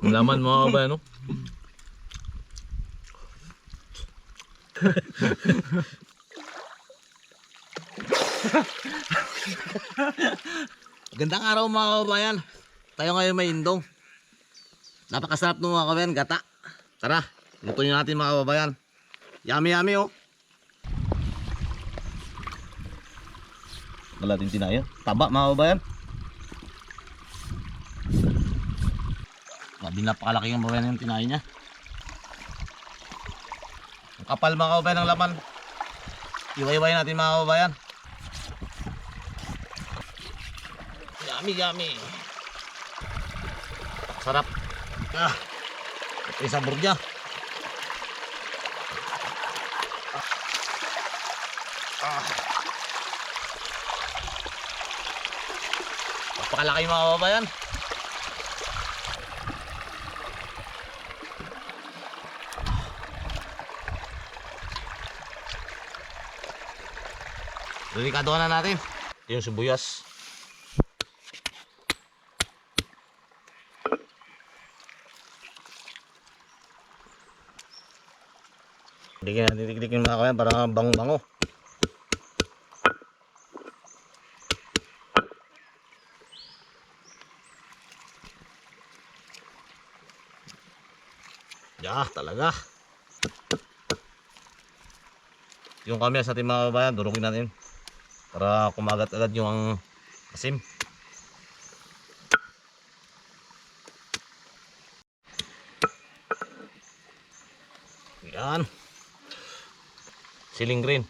Ang laman mga kabayan, no? Gandang araw mga kabayan. Tayo ngayon may indong. Napakasarap ng mga kabayan, gata. Tara, lutuin natin mga kabayan. Yummy yummy oh. Galatin tinayo. Taba mga kabayan. Grabe, napakalaki ang babayan yung tinayo niya. Ang kapal mga kabayan ng laman. Iwayway natin mga kabayan. Yummy yummy. Sarap. Ito yung sabor niya. Napakalaki mga kabayan. Delikado na natin. Ito yung sibuyas. Dikit-dikitin mga kabayan para bango-bango. Talaga. Yung kami sa ating mga kabayan, durugin natin para kumagat agad yung asim. Yan. Siling green.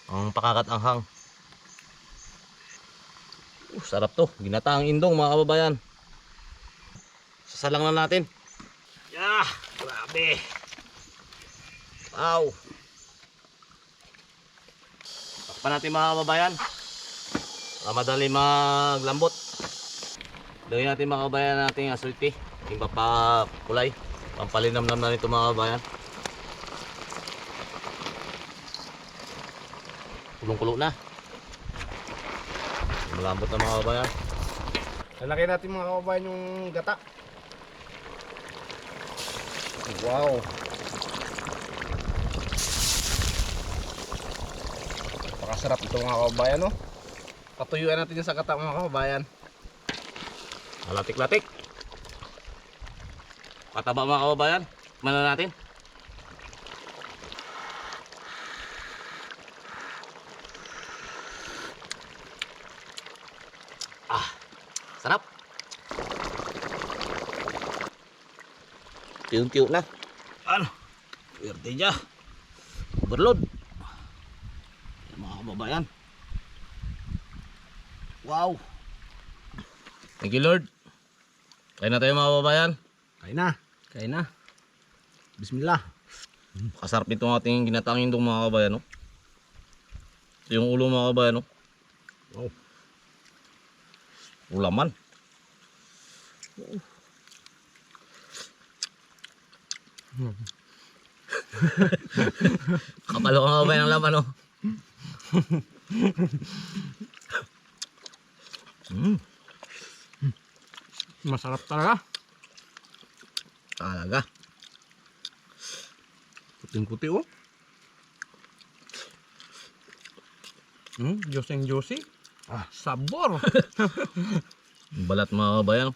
Ang pakakat-anghang. Sarap to. Ginataang indong mga kababayan. Sasalang na natin. Grabe. Wow. Takpan natin mga kababayan. Para madali maglambot. Lagyan natin mga kababayan natin asulti. Yung papakulay. Pampalinamnam na nito mga kababayan. Kulong-kulo na. Malambot na mga kababayan. Lalagyan natin mga kababayan yung gata. Wow. Napakasarap ito mga kababayan, no? Patuyuan natin yung sa gata mga kababayan. Latik-latik. Pataba mga kababayan. Mana natin. Sarap. Tiyo-tiyo na. Ano? Pwerte niya. Overload. Mga kababayan. Wow. Thank you Lord. Kain na tayo mga kababayan. Kain na. Kain na. Bismillah. Kasarap nito ang ating ginataang indong mga kababayan. No? Ito yung ulo mga kababayan. No? Wow. Ulaman. Kapalo ka nga ba ng laman, no? Masarap talaga. Talaga. Kuting-kuti oh. Joseng Josi. Sabor. Balat mga kabayan.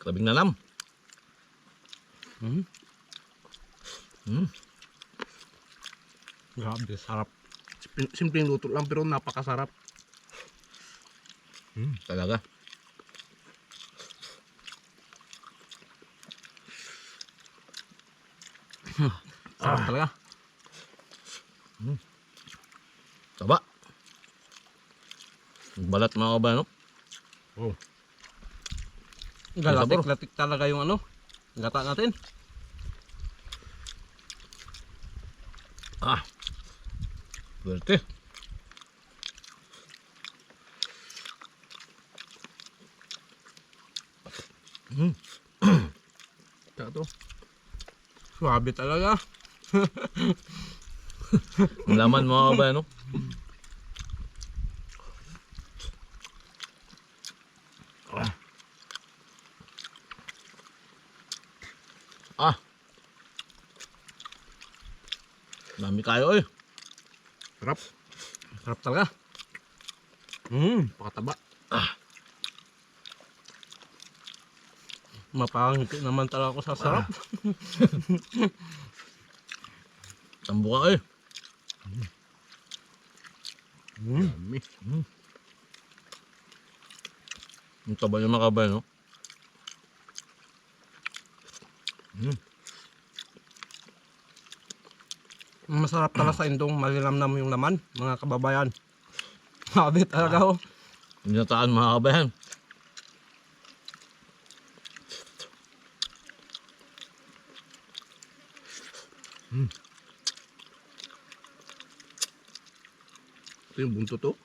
Krabing nalam. Grabe, sarap. Simpleng luto lang pero napakasarap. Talaga. Sarap talaga. Taba. Balat mga kabayan, no? Oh. Galatik-latik talaga yung ano, gata natin. Pwerte. Ito. Suabe talaga. Ang laman mga kabayan, no? Dami kayo eh. Sarap. Sarap talaga. Pakataba. Mapangiti naman talaga ako sa sarap. Tambo ka eh. Yummy. Ang taba yung mga kabayan, no? Masarap talaga sa indong malilamnam yung laman, mga kababayan. Sabi talaga oh. Ginataan mga kabayan. Ito yung buntot to.